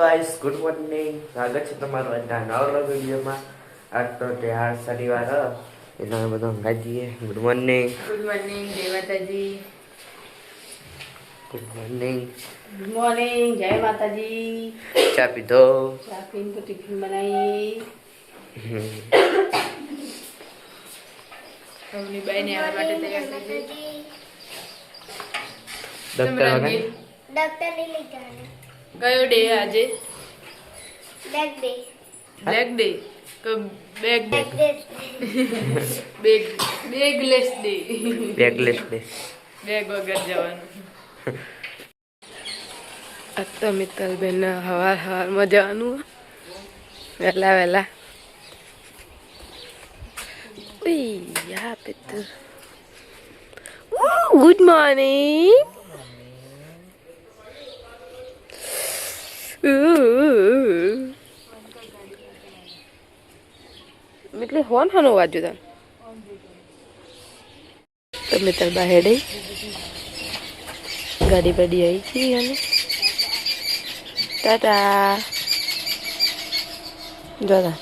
Guys, good morning. સ્વાગત છે તમારું આજના નવા વિડીયોમાં. આજ તો તહેવાર શનિવાર એટલે અમે બધો અંગાત જઈએ. Good morning. ગુડ મોર્નિંગ, જય માતાજી. Good morning. ગુડ મોર્નિંગ, જય માતાજી. ચા પીધો? ચા પીને તો ટિફિન બનાવી. મમ્મી બાઈને આવવા માટે તૈયાર થઈ ગઈ. ડોક્ટર ડોક્ટર ડોક્ટરને લઈ જવાનું. કયો ડે આજે? Bag day. બેગ ડે કે bag day? Bag day. Bagless day. Bagless day. Bag વગર જવાનું. આ તો મિત્તલબેન હવારમાં જવાનું વહેલા વહેલા. યા પિત્તર. Good morning. એટલે હોન હાનો વાજો તા તો મિત્ર બહાર ગાડી પડી આવી છે અને ટાટા જોતા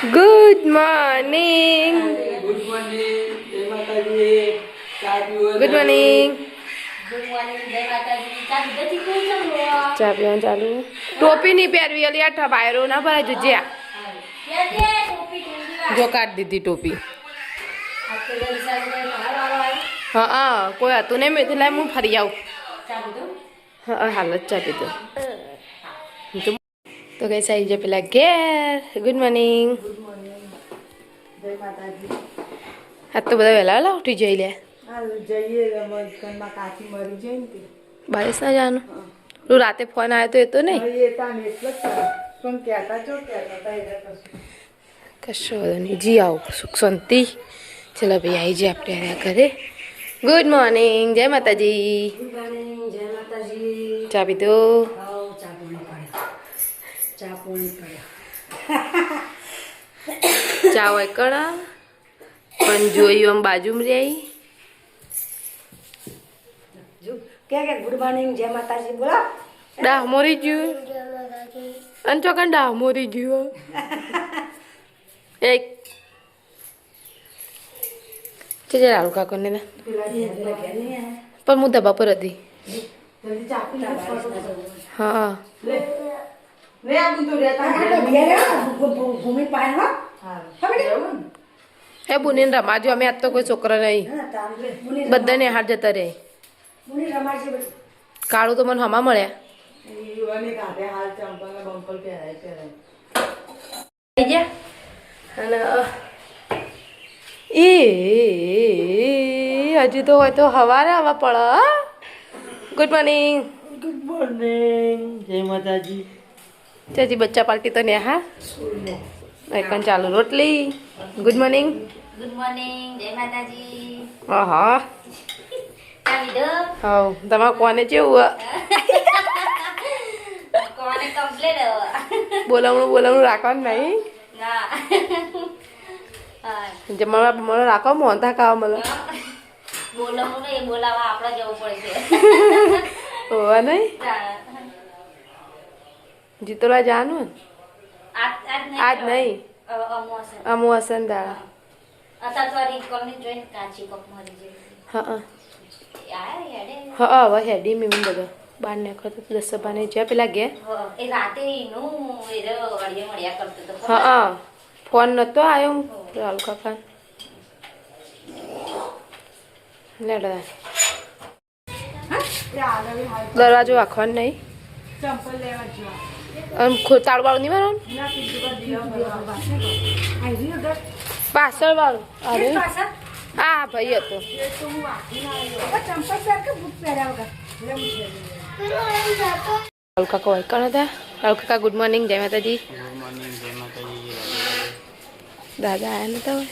ગુડ મોર્નિંગ. Good morning. જય માતાજી. ચા પીવો? Good morning. ગુડ મોર્નિંગ, જય માતાજી. ચા પીધી કોઈ ચાલો. ચા પીવાનું ચાલુ. ટોપી નહીં પહેરવી અલી આ બાયરો ના ભરાય જોજ્યા કે ટોપી ઠંડી જો કાઢ દીધી ટોપી. આખો દિવસ સારું બહાર આવ્યો. હા હા કોઈ હતું નહીં મેં લાય હું ફરી આવું. ચા પીધું? હા હાલ જ ચા પીધો તો કઈ સાઈ જાય પેલા ઘેર. Good morning. જય માતાજી. આજ તો બધા વહેલા વહેલા ઉઠી જઈ લે. હાલ જઈએ ઘરમાં કાચી મરી જાય ને તે. બારીશ ના જવાનું. તું રાતે ફોન આવ્યો તો એ તો નહીં હવે એ તાને એટલે જ કરે. પણ કહેતા ચો કહેતા હતા એટલે કશું. કશો વાંધો નહીં. જી આવો સુખ શાંતિ. ચલો ભાઈ આવી જાય આપણે આવ્યા ઘરે. Good morning. જય માતાજી. ગુડ મોર્નિંગ, જય માતાજી. ચા પીધો? આવો ચા પાણી પડે. ચા પાણી પડે. ચા હોય કણા પણ જોયું આમ બાજુમાં રહી. જો કે ગુડ મોર્નિંગ, જય માતાજી બોલો. ડાહ મોરી ગયું જય માતાજી. અને ચોકન ડાહ મોરી ગયું. એક છે રાહુલ કાકો ને પેલા ઘેર ઘેર નહીં આયા. પણ હું ધબા પર હતી. જલ્દી ચા પી લે. હા લે લે આ તો રહેતા ઘેર ભૂમિ પાય હો. હા ખબર એ બુનીને રમાજો. અમે આજ તો કોઈ છોકરા નહીં. હા તામ લે મુની બધાને હાથ જતા રહે. મુની રમાજી બસ. કાળું તો મને હમા મળ્યા. યુવાને કાઢે હાલ ચંપલ ને બંપલ પહેરાય થઈ ગયા અને એ હજી તો હોય તો હવારે હવા પડે. Good morning. ગુડ મોર્નિંગ, જય માતાજી. ચાચી બચ્ચા પાર્ટી તો ને હા એકન ચાલુ રોટલી. Good morning. ગુડ મોર્નિંગ, જય માતાજી. હા ચા પીધું? હા તમારે કોને કેવું કોને કમ્પ્લેટ હવે? બોલાવણું રાખવાનું નહીં. ના. હા. જમવા મને રાખો મોહનતા ખાવા મને બોલાવું નહીં, બોલાવા આપણે જવું પડે છે. હોવા નહીં. જીતોલા જવાનું આજ નહીં. અમોસે. અમુ હસન દાડા. અત્યારે તો આ રીકલની જોઈને કાચી કોક મરી જાય. હા યાર હેડે. હા હવે હેડી મેં બધો બાર નાખો તો 10 સભાને જ્યાં પેલા ગયા. એ રાતે એનું અડિયા મળ્યા કરતો હતો. હા ફોન નતો આવ્યો રાહુલ કાકા લેડા દરવાજો રાખવાનો નહીં. ચંપલ લેવા જવા. આમ તાળું વાળું નહીં મારવાનું. ના પીધું પર દીવા ભરવા બાસે ગો. આઈ રહ્યો દર. પાછળ વાળું અરે પાછા હા ભાઈ હતો. એ તો હું આખી ના આવ્યો. ચંપલ પહેર કે બૂટ પહેર્યા વગર. લે હું રાહુલ કાકા હોય કોણ હતા? રાહુલ કાકા ગુડ મોર્નિંગ, જય માતાજી. Good morning. જય માતાજી. દાદા આયા નતા હોય.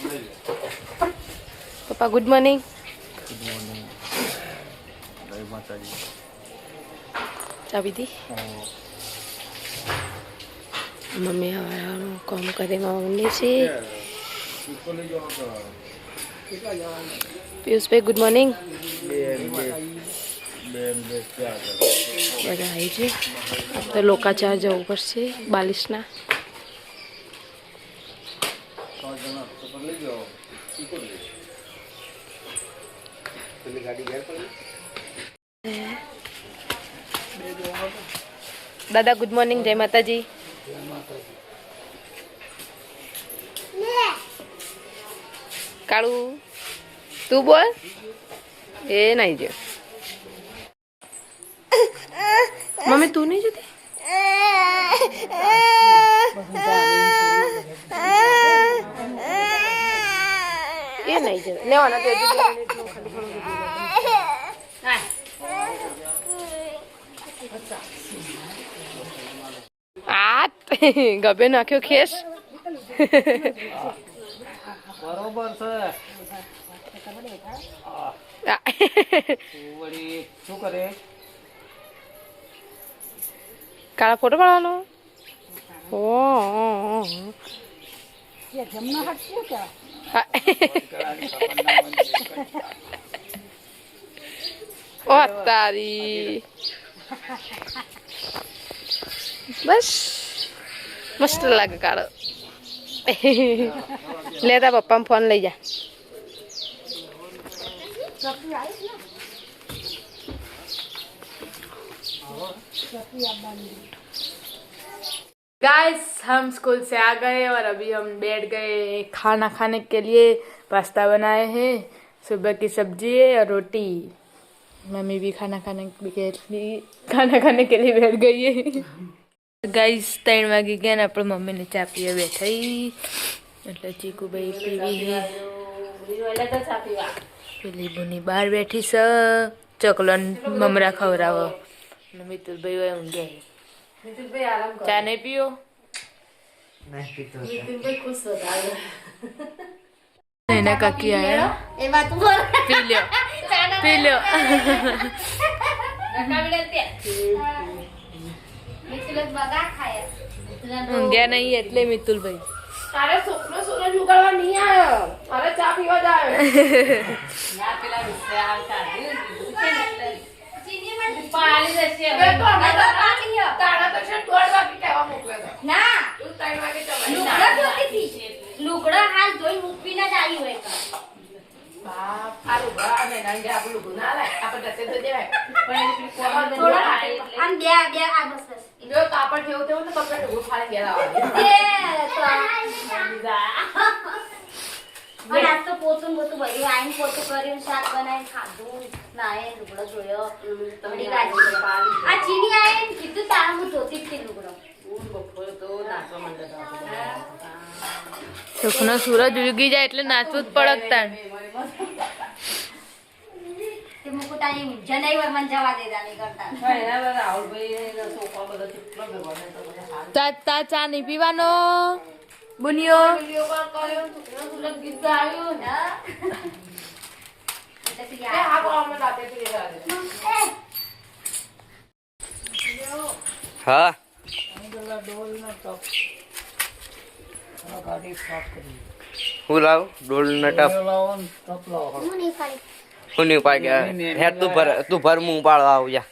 પપ્પા ગુડ મોર્નિંગ. Good morning. જય માતા. ચા પીધી મમ્મી હવાનું કામ કરે મમ્મી છે પિયુષભાઈ ગુડ મોર્નિંગ બધા આવી છે તો લોકાચાર જવું પડશે 42ના દાદા ગુડ મોર્નિંગ જય માતાજી કાળુ તું બોલ એ નહીં જો મમ્મી તું નહીં જતી એ નહીં જ લેવાના આ ગભે નાખ્યો ખેસ બરોબર છે શું કરે કાળા ફોટો પાડવાનો ઓ તારી બસ મસ્ત લાગે કાળો લેતા પપ્પા ફોન લઈ જા गाइस हम स्कूल से आ गए और अभी हम बैठ गए खाना खाने के लिए पास्ता बनाए हैं सुबह की सब्जी है और रोटी मम्मी भी खाना खाने के लिए बैठ गई है गाइस 3 वागी गया ने अपनी मम्मी ने चा पीए बैठाई એટલે ચીકુ ભાઈ પીવી હે પેલી બુની બહાર બેઠી છે ચકલો મમરા ખવરાવો અને મિતુલભાઈ હોય ઊંઘે चा नहीं पियो नैना काकी आया पी लो ઊંઘ્યા નહીં એટલે મિતુલભાઈ તારે છોકરો સૂરજ ઉગાડવા નહીં આવ્યો મારે ચા પીવા જ આવ્યો લુગડા હાલ ધોઈ મૂકીને જ આવી હોય કાપડ જેવું તેવું ને કપડે ઢોળ ફાડી આજ તો પોતું બધું બધું આઈને પોતું કર્યું શાક બનાવીને ખાધું નાય લુગડો જોયો આ ચીની આવીને કીધું તારા હું ધોતી જ હતી લુગડો સુખનો સૂરજ ઉગી જાય એટલે નાચવું જ પડકતા તે મુકુતાની ઊંઝા નહીં હોય મને જવા દેતા નહીં કરતા તા ચા નહીં પીવાનો બુનિયો હા હું લાવ ડોલ ના ટપ હું નહીં પાડ હે તું ભર મું પાડવા આવ જા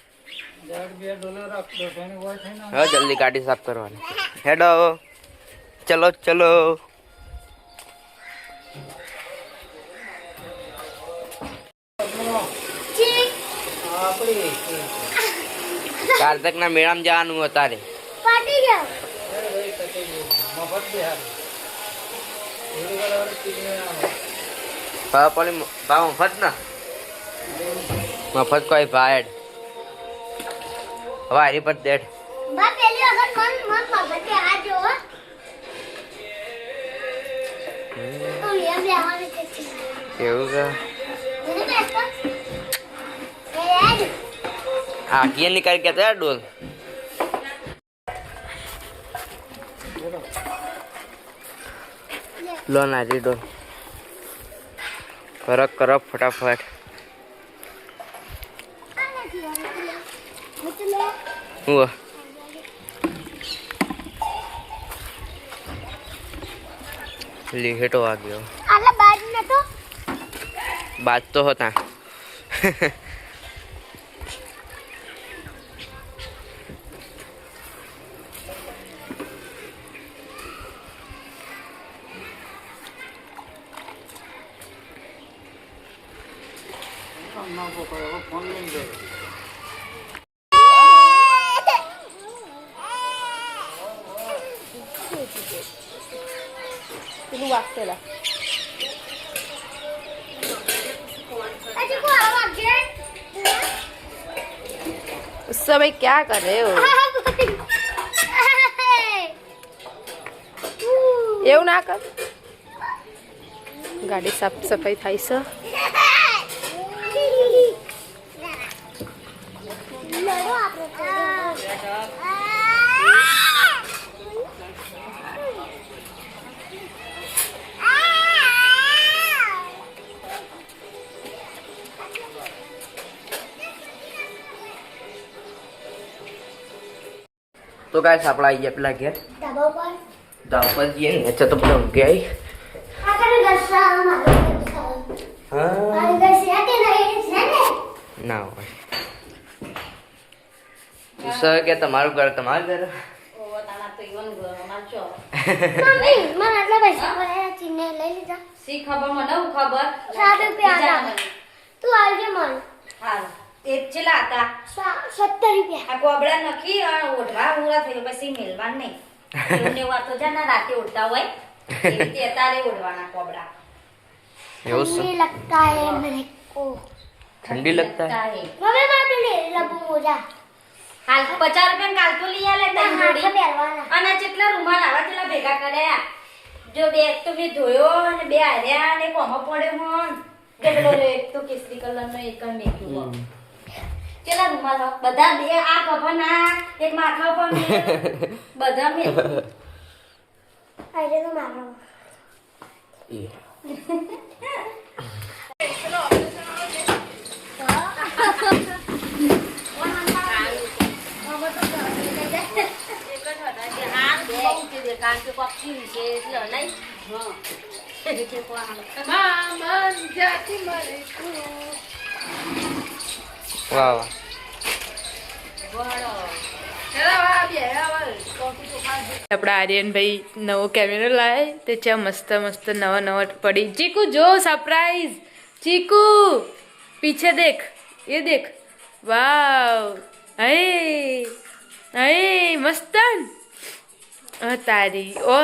હા જલ્દી ગાડી સાફ કરવાની હેડો ચલો ચલો કાર્તક ના મેળામાં જવાનું અત્યારે મફત ના મફત કોઈ ભાઈ હવે હારી પર દેડ એવું છે હા કિયા નીકળી ગયા યાર ડોલ લો નારી ડોલ કરક કરક ફટાફટ હું લીહેટો વાગ્યો બાજ તો હતા ફોન લઈને ગયો પેલું વાગતેલા उस समय क्या कर रहे हो એવું ના કર ગાડી સાફ સફાઈ થાય છે तो गाइस આપણા આવી ગયા પેલા ઘેર ધાબા પર જઈએ ને તો પેલા ઊંઘી આવી ના હોય સર કે તમારું ઘર તમારું ઘર શી ખબર મને હું ખબર તું આવજે મન હા તે ચલા હતા 70 આ કોબળા નખી અને ઓઢવા ઉરા થઈ પછી મેલવાન નહીં એમને વાત તો જાના રાતે ઉડતા હોય એવી રીતે તારે ઉડવાના કોબળા એવું છે ठंडी लगता है मेरे को ठंडी लगता है मम्मी बात ले लबू मोजा હાલ 50 રૂપિયા કાલ તો લઈ આલે તઈ જોડી પહેરવાના અને જેટલા રૂમાલ આવા તેટલા ભેગા કર્યા જો બે એક તો મેં ધોયો અને બે આર્યા અને કોમો પડ્યો હોન કેટલો એક તો કેસરી કલરનો એક મેક્યું કેટલા રૂમાલ બધા બે આ કફના એક માથા પર બધા મેં અરે તો મારો વાહ આપણા આર્યનભાઈ નવો કેમેરો લાવે તે છે મસ્ત મસ્ત નવા નવા પડી ચીકુ જો સરપ્રાઈઝ ચીકુ પીછે દેખ ये देख वाव अरे अरे मस्तन तारी ओ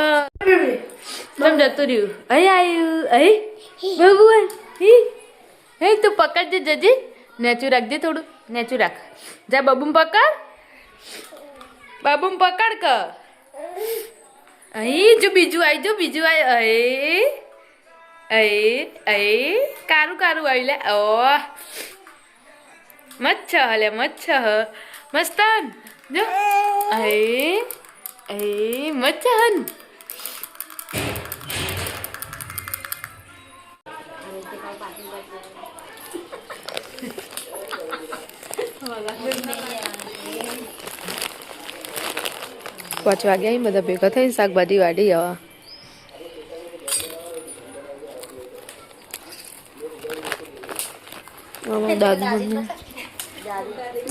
तुम जतु रही अरे आयु अरे भगवान हे तू पकड़ जे जजी नेचू रख दे थोड़ू नेचू रख जा बबूम पकड़ क અહીં જો બીજું આવી અરે અરે અરે કારું કારું આવી લે ઓ મચ્છ હલે મચ્છ મસ્તન જો અરે અરે મચ્છન પાંચ વાગ્યા બધા ભેગા થઈને શાકભાજી વાડી આવા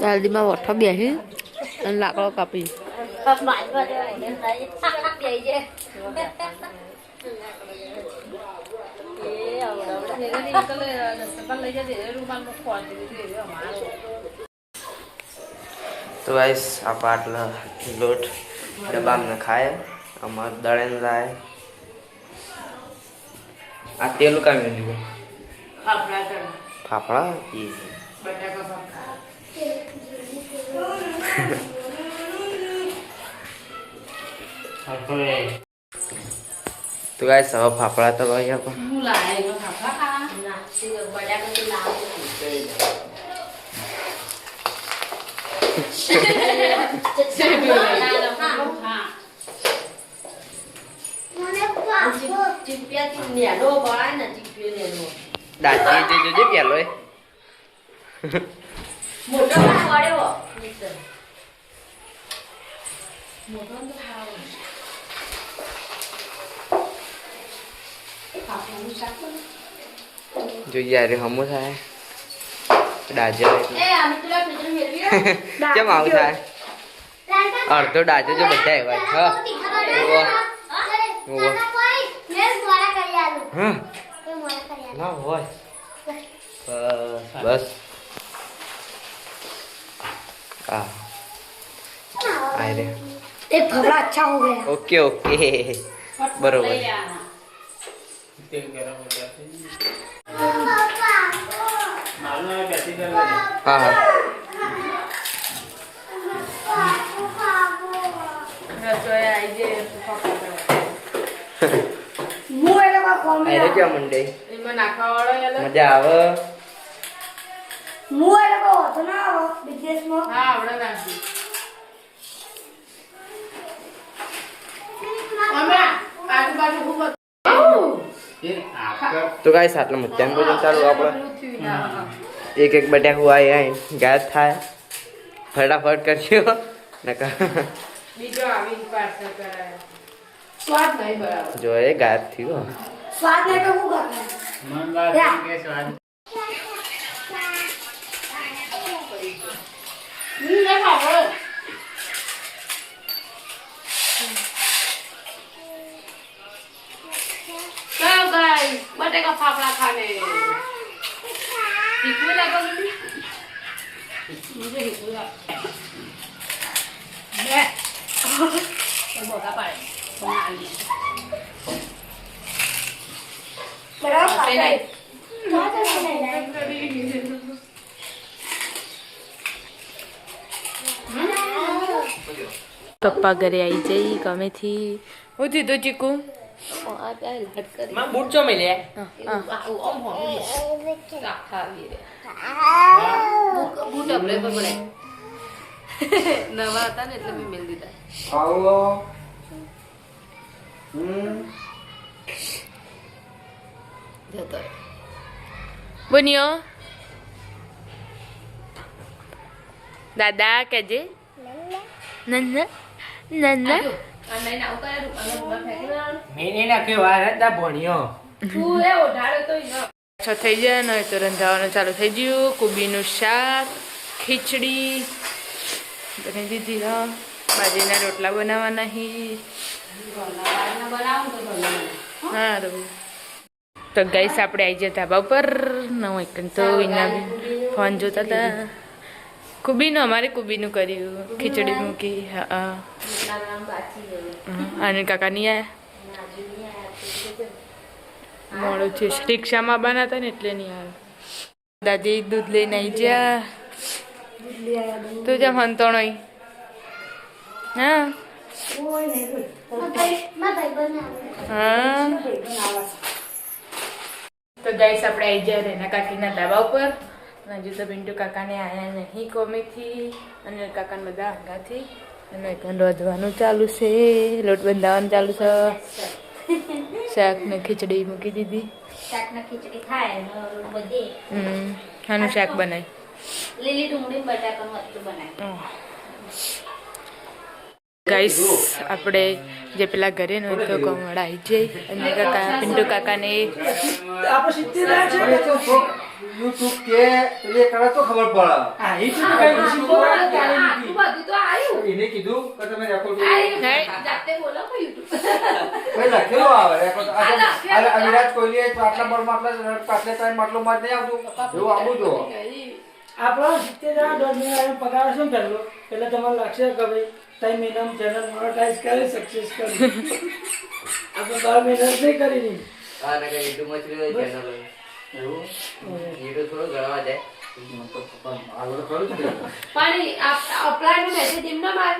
દાદીમાં વઠો બેસી અને લાકડો કાપી तो गाइस आप आटला लोट डब्बा में खाए हमार दड़न जाए आ तेल का मेन्यू फाफड़ा ये तो गाइस अब फाफड़ा तो गई अपन દાદી જે પેલો મોટો ના પડ્યો મિત્ર. જોઈએ યાર હમો થાય ડાજો એ આમ તુલા મિત્ર મેળવી કેમ આવું થાય અડધો ડાજો જો બધા એવા છે હા ના હોય બસ હા આય રે एक घबरा अच्छा हो गया ઓકે ઓકે બરોબર હા હા રસોઈ આવી જાય मुंह ये लगा कॉमेडी આય રે કેમ મંડે એમાં નાખવા વાળો મજા આવે मुंह ये लगा होता ना विदेश में હા આવડે નાખી અમે આજુબાજુ ખૂબ તો ગાઈસ આટલું મધ્યાહન ભોજન ચાલુ આપણે એક એક બટાકું આય ગાયબ થાય ફટાફટ કરજો નકા બીજો આવી પાર્સલ કરાયો સ્વાદ નહીં બરાબર જો એ ગાયબ થયું स्वाद नहीं तो वो करता है મન લાગે કે સ્વાદ નહીં ખાવો चलो गाइस बटेका फाफड़ा खाने ठीक में लगा मुझे हिकू लगा मैं तो बोला पाए तो ना ली बड़ा खाता है પપ્પા ઘરે આવી જઈ ગમેથી હું થયું ચીકુ માં બૂટ ચો મેલે નવા હતા ને એટલે મેં મેલ દીધા આવો જતો બન્યો દાદા કેજે નન્ના નન્ના મેને નાખ્યો વાર હતા ભણ્યો છ થઈ જાય ને તો રંધાવાનું ચાલુ થઈ ગયું કોબીનું શાક ખીચડી બની દીધી બાજરીના રોટલા બનાવવાના હા તો ગાઈસ આપણે આવી ગયા ધાબા ઉપર નવો એક તો એના ફોન જોતા હતા કુબીનું અમારે કુબીનું કર્યું ખીચડી મૂકી હા અને કાકા નહીં આવ્યા મોડું છે રિક્ષામાં બનાતા ને એટલે નહીં આવ્યા દાદી દૂધ લઈને આવી જા તું જેમ હંતોણો હા હા તો ગાઈસ આપણે આવી જાય રેના કાકીના ધાબા ઉપર હજુ તો પિન્ટુ કાકાને આયા નહીં કોમેથી અને કાકાને બધા આંગાથી અને એકન રોધવાનું ચાલુ છે લોટ બંધાવવાનું ચાલુ છે શાક ને ખીચડી મૂકી દીધી શાક ના ખીચડી થાય ને બધે આનું શાક બનાય લીલી ડુંગળી બટાકાનું વસ્તુ બનાય ગાઈસ આપણે જે પેલા ઘરે નો તો કોમળ આવી જાય અને કાકા પિન્ટુ કાકાને YouTube કે એ કરે તો ખબર પડે આ એ શું કઈ એને કીધું કે તમે રેકોર્ડ કરો જાતે બોલો YouTube કોઈ લખેલો આવે રેકોર્ડ આ વિરાજ કોહલી આટલા બળ માટલા પાછલે ટાઈમ માટલો માર નહીં આવતું એવું આવું જો આપણો 70,000 $1.5 પગાર શું કરલો એટલે તમારે લાગશે કે ભાઈ 3 મહિનામાં ચેનલ મોનેટાઇઝ કરી સક્સેસ કરી આપણે 12 મહિના નહીં કરી નહીં આ નકે YouTube માં ચલી જાય ચેનલ એવું YouTube થોડો ગણવા જાય આગળ કરું છું પણ અપ્લાય નો મેસેજ એમ ના માર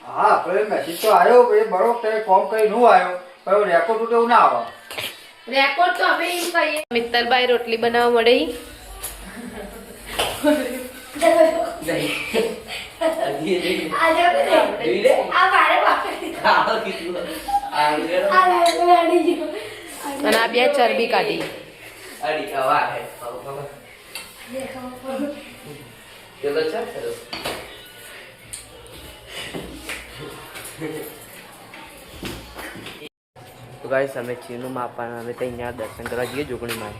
હા આપણે મેસેજ તો આવ્યો એ બરોબર તે ફોર્મ કરી નું આવ્યો પણ રેકોર્ડ તો એવું ના આવે રેકોર્ડ તો અમે એમ કહીએ મિત્તલભાઈ રોટલી બનાવવા મળે અને આ બે ચરબી કાઢી ચલો છે સરસ. તો ગાઈસ અમે ચીનું માપાના અમે ત્યાં દર્શન કરવા જઈએ જોગણીમાં.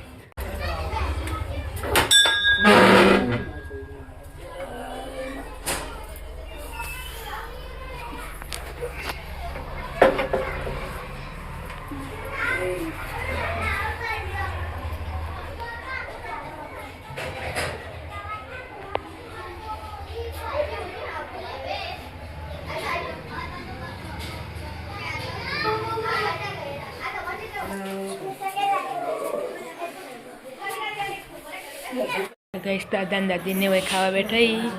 ગઈશ દાદા ને દાદીને વહી ખાવા બેઠા ઈ.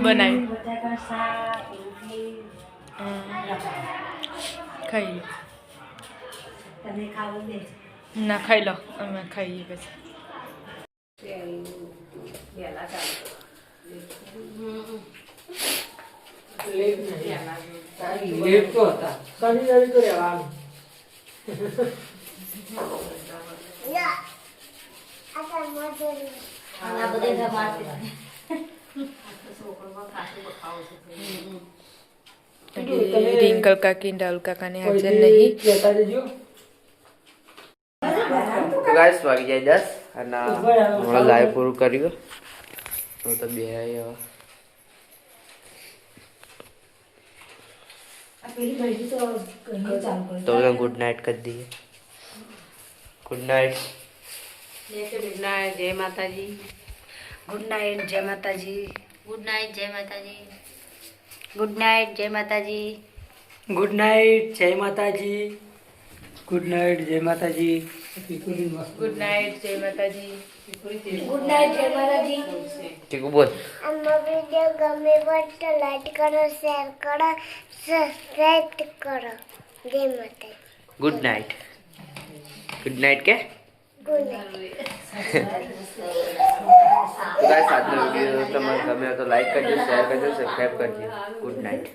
બનાવ્યું બટાકા શાક રોટલી ખાઈ લો. તને ખાવું દે ના ખાઈ લો અમે ખાઈએ પછી. લેટ તો હતા શનિ રવિ તો રહેવાનું. આ બધે ધમાશે રિંકલ કાકી ને રાહુલ કાકાને હાજર નહીં. કહેતા જજો. તો ગાઈસ વાગી જાય 10 અને હમણાં લાઈવ પૂરું કર્યું. હું તો બે આ પેલી ભાઈ તો ઘણી ચાલુ કરે તો ગુડ નાઇટ કરી દઈએ. Good night. ગુડ નાઇટ જય માતાજી ગુડ નાઇટ જય માતાજી ગુડ નાઇટ જય માતાજી ગુડ નાઇટ જય માતાજી ગુડ નાઇટ જય માતાજી. ગુડ નાઇટ જય માતાજી. ગુડ નાઇટ જય માતાજી. ગુડ નાઇટ જય માતાજી. ઠીક બોલ. અમારો વિડીયો ગમે હોય તો લાઈક કરો, શેર કરો, સબસ્ક્રાઇબ કરો. જય માતાજી. Good night. ગુડ નાઇટ કે ગુડ નાઇટ. તો ગાઈસ આજનો વિડીયો તમને ગમે તો લાઈક કરજો, શેર કરજો, સબસ્ક્રાઇબ કરજો. Good night.